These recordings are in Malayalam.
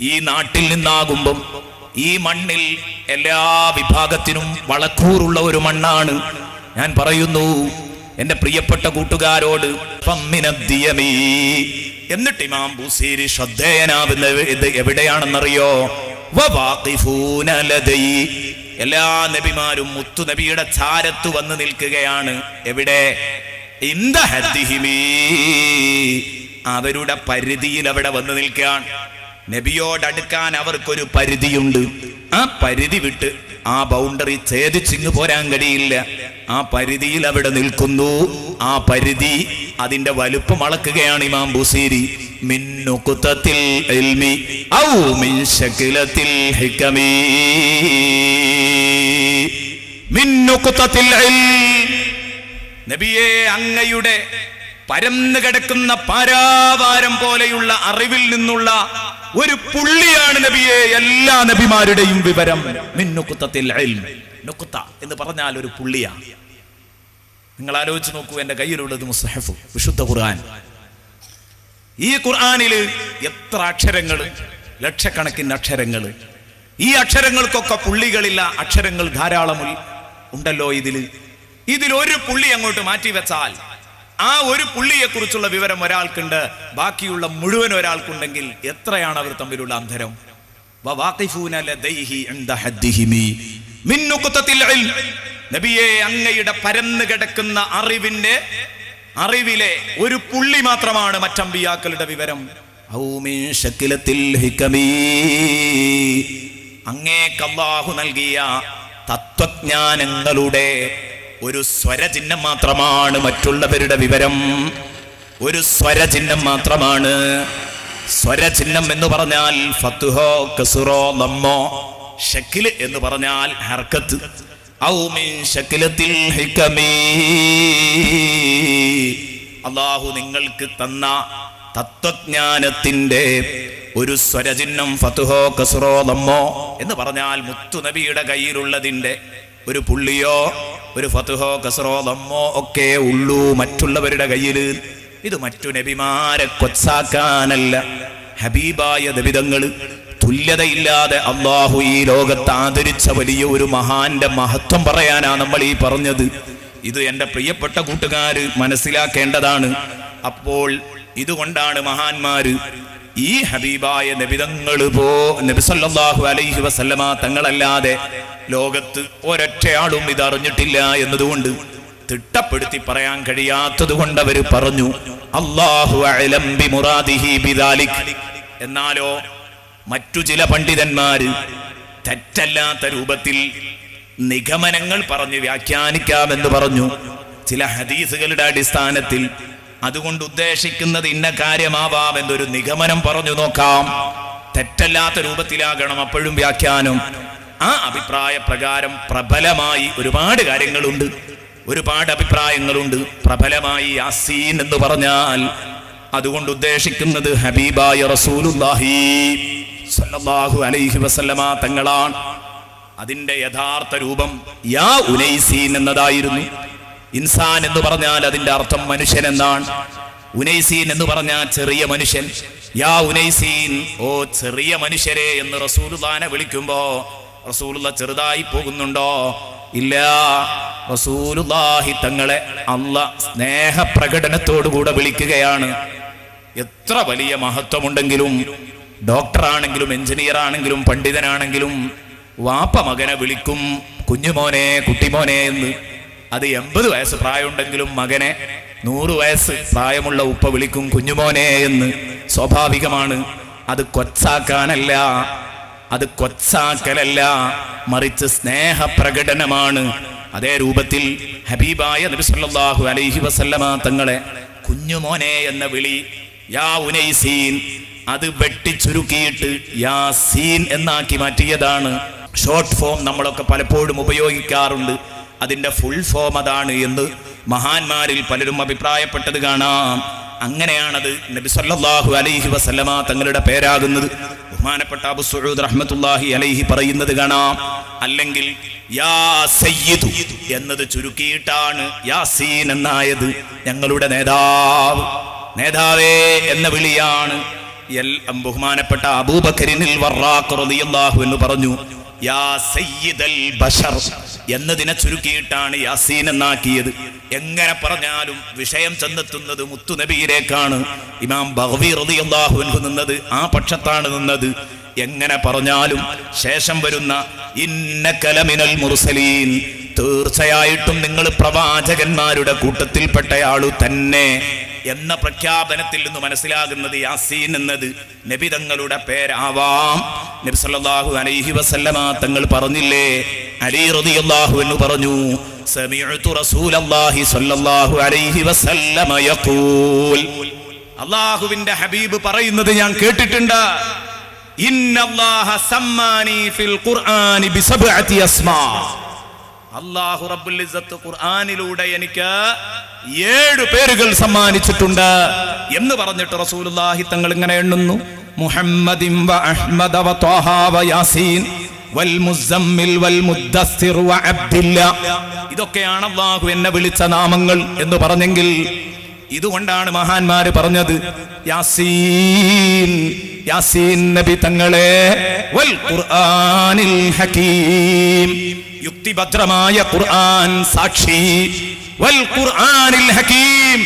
ഈ നാട്ടിൽ നിന്നാകുമ്പം ഈ മണ്ണിൽ എല്ലാ വിഭാഗത്തിനും വളക്കൂറുള്ള ഒരു മണ്ണാണ്. ഞാൻ പറയുന്നു എന്റെ പ്രിയപ്പെട്ട കൂട്ടുകാരോട്, എന്നിട്ട് ഇമാം ബുസീരി ശ്രദ്ധേയനാവുന്നത് എവിടെയാണെന്നറിയോ? എല്ലാ നബിമാരും മുത്തുനബിയുടെ ചാരത്ത് വന്ന് നിൽക്കുകയാണ്. എവിടെ? ഇന്ദ ഹദ്ദിഹിമി, അവരുടെ പരിധിയിൽ അവിടെ വന്ന് നിൽക്കാൻ. നബിയോടടുക്കാൻ അവർക്കൊരു പരിധിയുണ്ട്. ആ പരിധി വിട്ട് ആ ബൗണ്ടറി ഛേദിച്ചിങ്ങ് പോരാൻ കഴിയില്ല. ആ പരിധിയിൽ അവിടെ നിൽക്കുന്നു. ആ പരിധി, അതിന്റെ വലുപ്പം അളക്കുകയാണ് ഇമാം ബുസീരി. മിൻ നുഖ്തത്തിൽ ഇൽമി ഔ മിൻ ശക്ലത്തിൽ ഹികമി. മിൻ നുഖ്തത്തിൽ ഇൽമി, നബിയെ അങ്ങയുടെ പരന്നു കിടക്കുന്ന പാരാവാരം പോലെയുള്ള അറിവിൽ നിന്നുള്ള ഒരു പുള്ളിയാണ് നബിയെ എല്ലാ നബിമാരുടെയും വിവരം. മിൻ നുഖ്തത്തിൽ ഇൽമി, നുഖ്ത എന്ന് പറഞ്ഞാൽ ഒരു പുള്ളിയാണ്. നിങ്ങൾ ആലോചിച്ച് നോക്കൂ, എന്റെ കയ്യിലുള്ളത് മുസ്ഹഫ്, വിശുദ്ധ ഖുർആൻ. ഈ ഖുർആനില് എത്ര അക്ഷരങ്ങള്, ലക്ഷക്കണക്കിന് അക്ഷരങ്ങള്. ഈ അക്ഷരങ്ങൾക്കൊക്കെ പുള്ളികളില്ല, അക്ഷരങ്ങൾ ധാരാളം ഉണ്ടല്ലോ ഇതിലൊരു പുള്ളി അങ്ങോട്ട് മാറ്റി വെച്ചാൽ ആ ഒരു പുള്ളിയെ കുറിച്ചുള്ള വിവരം ഒരാൾക്കുണ്ട്, ബാക്കിയുള്ള മുഴുവൻ ഒരാൾക്കുണ്ടെങ്കിൽ എത്രയാണ് അവർ തമ്മിലുള്ള അന്തരം? നബിയെ അങ്ങയുടെ പരന്നു കിടക്കുന്ന അറിവിലെ ഒരു പുള്ളി മാത്രമാണ് മറ്റമ്പിയാക്കളുടെ വിവരം. അങ്ങേക്ക് അല്ലാഹു നൽകിയ തത്വജ്ഞാനങ്ങളുടെ ഒരു സ്വരചിഹ്നം മാത്രമാണ് മറ്റുള്ളവരുടെ വിവരം. ഒരു സ്വരചിഹ്നം മാത്രമാണ്. സ്വരചിഹ്നം എന്ന് പറഞ്ഞാൽ ഫത്ഹോ കസ്റോ ലമ്മോ, ശക്ല് എന്ന് പറഞ്ഞാൽ ഹർക്കത്ത്. ഔ മിൻ ശക്ലത്തിൽ ഹികമി, അല്ലാഹു നിങ്ങൾക്ക് തന്ന തത്വജ്ഞാനത്തിന്റെ ഒരു സ്വരചിഹ്നം ഫത്ഹോ കസ്റോ ലമ്മോ എന്ന് പറഞ്ഞാൽ മുത്തുനബിയുടെ കയ്യിലുള്ളതിന്റെ ഒരു പുള്ളിയോ ഒരു ഫത്ഹോ കസ്റോ ലമ്മോ ഒക്കെ ഉള്ളൂ മറ്റുള്ളവരുടെ കയ്യിൽ. ഇത് മറ്റു നബിമാരെ കൊച്ചാക്കാനല്ല, ഹബീബായ നബിതങ്ങള് തുല്യതയില്ലാതെ അല്ലാഹു ഈ ലോകത്ത് ആദരിച്ച വലിയ ഒരു മഹാന്റെ മഹത്വം പറയാനാ നമ്മൾ ഈ പറഞ്ഞത്. ഇത് എൻ്റെ പ്രിയപ്പെട്ട കൂട്ടുകാര് മനസ്സിലാക്കേണ്ടതാണ്. അപ്പോൾ ഇതുകൊണ്ടാണ് മഹാന്മാര് ഈ ഹബീബായ നബിതങ്ങള് നബി സല്ലല്ലാഹു അലൈഹി വസല്ലമ തങ്ങളല്ലാതെ ലോകത്ത് ഒരൊറ്റയാളും ഇതറിഞ്ഞിട്ടില്ല എന്നതുകൊണ്ട്, തിട്ടപ്പെടുത്തി പറയാൻ കഴിയാത്തത് കൊണ്ട് അവര് പറഞ്ഞു അല്ലാഹു അഅലം ബിമുറാദിഹി ബിദാലിക്. എന്നാലോ മറ്റു ചില പണ്ഡിതന്മാര് തെറ്റല്ലാത്ത രൂപത്തിൽ നിഗമനങ്ങൾ പറഞ്ഞ് വ്യാഖ്യാനിക്കാമെന്ന് പറഞ്ഞു. ചില ഹദീസുകളുടെ അടിസ്ഥാനത്തിൽ അതുകൊണ്ട് ഉദ്ദേശിക്കുന്നത് ഇന്ന കാര്യമാവാം എന്നൊരു നിഗമനം പറഞ്ഞു നോക്കാം. തെറ്റല്ലാത്ത രൂപത്തിലാകണം അപ്പോഴും വ്യാഖ്യാനം. ആ അഭിപ്രായ പ്രകാരം പ്രബലമായി ഒരുപാട് കാര്യങ്ങളുണ്ട്, ഒരുപാട് അഭിപ്രായങ്ങളുണ്ട്. പ്രബലമായി യാസീൻ എന്ന് പറഞ്ഞാൽ അതുകൊണ്ട് ഉദ്ദേശിക്കുന്നത് ഹബീബായ റസൂലുള്ളാഹി സ്വല്ലല്ലാഹു അലൈഹി വസല്ലമ തങ്ങളാണ്. അതിന്റെ യഥാർത്ഥ രൂപം യാ ഉനൈസീൻ എന്നതായിരുന്നു. ഇൻസാൻ എന്ന് പറഞ്ഞാൽ അതിന്റെ അർത്ഥം മനുഷ്യൻ എന്നാണ്. ഉനൈസീൻ എന്ന് പറഞ്ഞാൽ ചെറിയ മനുഷ്യൻ. യാ ഉനൈസീൻ, ഓ ചെറിയ മനുഷ്യരെ എന്ന് റസൂലുള്ളാഹിനെ വിളിക്കുമ്പോ റസൂലുള്ള ചെറുതായി പോകുന്നുണ്ടോ? ഇല്ല. റസൂലുള്ളാഹി തങ്ങളെ അല്ലാഹ് സ്നേഹപ്രകടനത്തോടുകൂടെ വിളിക്കുകയാണ്. എത്ര വലിയ മഹത്വമുണ്ടെങ്കിലും, ഡോക്ടറാണെങ്കിലും എഞ്ചിനീയർ ആണെങ്കിലും പണ്ഡിതനാണെങ്കിലും വാപ്പ മകനെ വിളിക്കും കുഞ്ഞുമോനെ, കുട്ടിമോനെ എന്ന്. അത് 80 വയസ്സ് പ്രായമുണ്ടെങ്കിലും മകനെ 100 വയസ്സ് പ്രായമുള്ള ഉപ്പ വിളിക്കും കുഞ്ഞുമോനെ എന്ന്. സ്വാഭാവികമാണ്. അത് കൊച്ചാക്കാനല്ല, അത് കൊച്ചാക്കലല്ല, മറിച്ച് സ്നേഹപ്രകടനമാണ്. അതേ രൂപത്തിൽ ഹബീബായ നബി സല്ലല്ലാഹു അലൈഹി വസല്ലമ തങ്ങളെ കുഞ്ഞുമോനെ എന്ന വിളി യാ ഉനൈസീൻ, അത് വെട്ടിച്ചുരുക്കിയിട്ട് യാസീൻ എന്നാക്കി മാറ്റിയതാണ്. ഷോർട്ട് ഫോം നമ്മളൊക്കെ പലപ്പോഴും ഉപയോഗിക്കാറുണ്ട്. അതിന്റെ ഫുൾ ഫോം അതാണ് എന്ന് മഹാന്മാരിൽ പലരും അഭിപ്രായപ്പെട്ടത് കാണാം. അങ്ങനെയാണത് നബി സല്ലല്ലാഹു അലൈഹി വസല്ലമ തങ്ങളുടെ പേരാകുന്നത്. ബഹുമാനപ്പെട്ട അബൂ സഊദ് റഹ്മത്തുള്ളാഹി അലൈഹി പറയുന്നത് കാണാം. അല്ലെങ്കിൽ യാ സയ്യിദു എന്നത് ചുരുക്കിയിട്ടാണ് യാസീൻ എന്നായത്. ഞങ്ങളുടെ നേതാവ്, നേതാവേ എന്ന വിളിയാണ്. ബഹുമാനപ്പെട്ട അബൂബക്കറിനിൽ വറാഖ് റളിയല്ലാഹു അൻഹു പറഞ്ഞു, യാ സയ്യിദൽ ബശർ എന്നതിനെ ചുരുക്കിയിട്ടാണ് യാസീൻ എന്നാക്കിയത്. എങ്ങനെ പറഞ്ഞാലും വിഷയം ചെന്നെത്തുന്നത് മുത്തുനബിയിലേക്കാണ്. ഇമാം ബഗ്വി റളിയല്ലാഹു അൻഹു നിന്നത് ആ പക്ഷത്താണ് നിന്നത്. എങ്ങനെ പറഞ്ഞാലും ശേഷം വരുന്ന ഇന്നക ലമിനൽ മുർസലീൻ, തീർച്ചയായിട്ടും നിങ്ങൾ പ്രവാചകന്മാരുടെ കൂട്ടത്തിൽപ്പെട്ടയാളു തന്നെ എന്ന പ്രഖ്യാപനത്തിൽ നിന്ന് മനസ്സിലാകുന്നത് യാസീൻ എന്നത് നബി തങ്ങളുടെ പേരാവാം. നബി സല്ലല്ലാഹു അലൈഹി വസല്ലമ തങ്ങൾ പറഞ്ഞില്ലേ, അലി റളിയല്ലാഹു അൻഹു പറഞ്ഞു, സമിഅതു റസൂലല്ലാഹി സ്വല്ലല്ലാഹു അലൈഹി വസല്ലമ യഖൂൽ, അല്ലാഹുവിന്റെ ഹബീബ് പറയുന്നത് ഞാൻ കേട്ടിട്ടുണ്ട്, ഇന്നല്ലാഹ സമ്മാനി ഫിൽ ഖുർആനി ബിസബ്അതി അസ്മാ, അല്ലാഹു റബ്ബുൽ ഇസ്സത്ത് ഖുർആനിലൂടെ എനിക്ക് 7 പേരുകൾ സമ്മാനിച്ചിട്ടുണ്ട് എന്ന് പറഞ്ഞിട്ട് റസൂലുള്ളാഹി തങ്ങൾ ഇങ്ങനെ എണ്ണുന്നു, മുഹമ്മദിൻ വ അഹ്മദ വ ത്വാഹ വ യാസീൻ വൽ മുസമ്മിൽ വൽ മുദ്ദസ്സിർ വ അബ്ദില്ലാ. ഇതൊക്കെയാണ് അല്ലാഹു എന്നെ വിളിച്ച നാമങ്ങൾ എന്ന് പറഞ്ഞെങ്കിൽ ഇതുകൊണ്ടാണ് മഹാന്മാര് പറഞ്ഞത് യാസീൻ, യാസീൻ നബി തങ്ങളെ വൽ ഖുർആനിൽ ഹകീം, യുക്തിഭദ്രമായ ഖുർആൻ സാക്ഷി, വൽ ഖുർആനിൽ ഹകീം,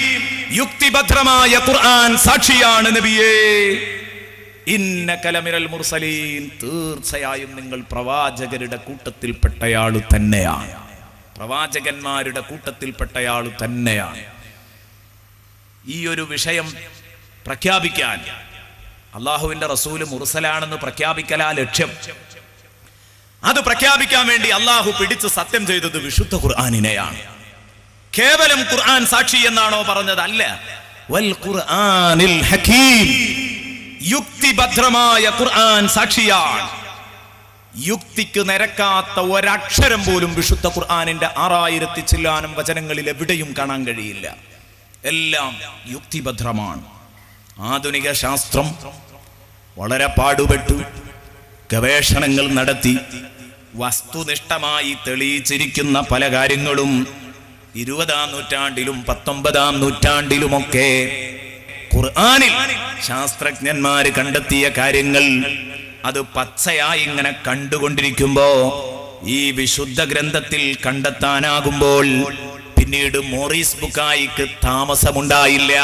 യുക്തിഭദ്രമായ ഖുർആൻ സാക്ഷിയാണ് നബിയേ. ഇന്നക ലമിനൽ മുർസലീൻ, തീർച്ചയായും നിങ്ങൾ പ്രവാചകരുടെ കൂട്ടത്തിൽപ്പെട്ടയാളു തന്നെയാണ്, പ്രവാചകന്മാരുടെ കൂട്ടത്തിൽപ്പെട്ടയാളു തന്നെയാണ്. ഈ ഒരു വിഷയം പ്രഖ്യാപിക്കാൻ അള്ളാഹുവിന്റെ റസൂല് മുർസലാണെന്ന് പ്രഖ്യാപിക്കലാ ലക്ഷ്യം. അത് പ്രഖ്യാപിക്കാൻ വേണ്ടി അള്ളാഹു പിടിച്ച് സത്യം ചെയ്തത് വിശുദ്ധ ഖുർആനിനെയാണ്. കേവലം ഖുർആൻ സാക്ഷി എന്നാണോ പറഞ്ഞത്? അല്ല, വൽ ഖുർആനിൽ ഹകീം, യുക്തിഭദ്രമായ ഖുർആൻ സാക്ഷിയാണ്. യുക്തിക്ക് നിരക്കാത്ത ഒരക്ഷരം പോലും വിശുദ്ധ ഖുർആനിന്റെ 6000 ചില്ലാനം വചനങ്ങളിൽ എവിടെയും കാണാൻ കഴിയില്ല. എല്ലാം യുക്തിഭദ്രമാണ്. ആധുനിക ശാസ്ത്രം വളരെ പാടുപെട്ടു ഗവേഷണങ്ങൾ നടത്തി വസ്തുനിഷ്ഠമായി തെളിയിച്ചിരിക്കുന്ന പല കാര്യങ്ങളും 20-ാം നൂറ്റാണ്ടിലും 19-ാം നൂറ്റാണ്ടിലുമൊക്കെ ഖുർആനിൽ ശാസ്ത്രജ്ഞന്മാര് കണ്ടെത്തിയ കാര്യങ്ങൾ അത് പച്ചയായി ഇങ്ങനെ കണ്ടുകൊണ്ടിരിക്കുമ്പോ ഈ വിശുദ്ധ ഗ്രന്ഥത്തിൽ കണ്ടെത്താനാകുമ്പോൾ പിന്നീട് മോറിസ് ബുക്കായിക്ക് താമസമുണ്ടായില്ല.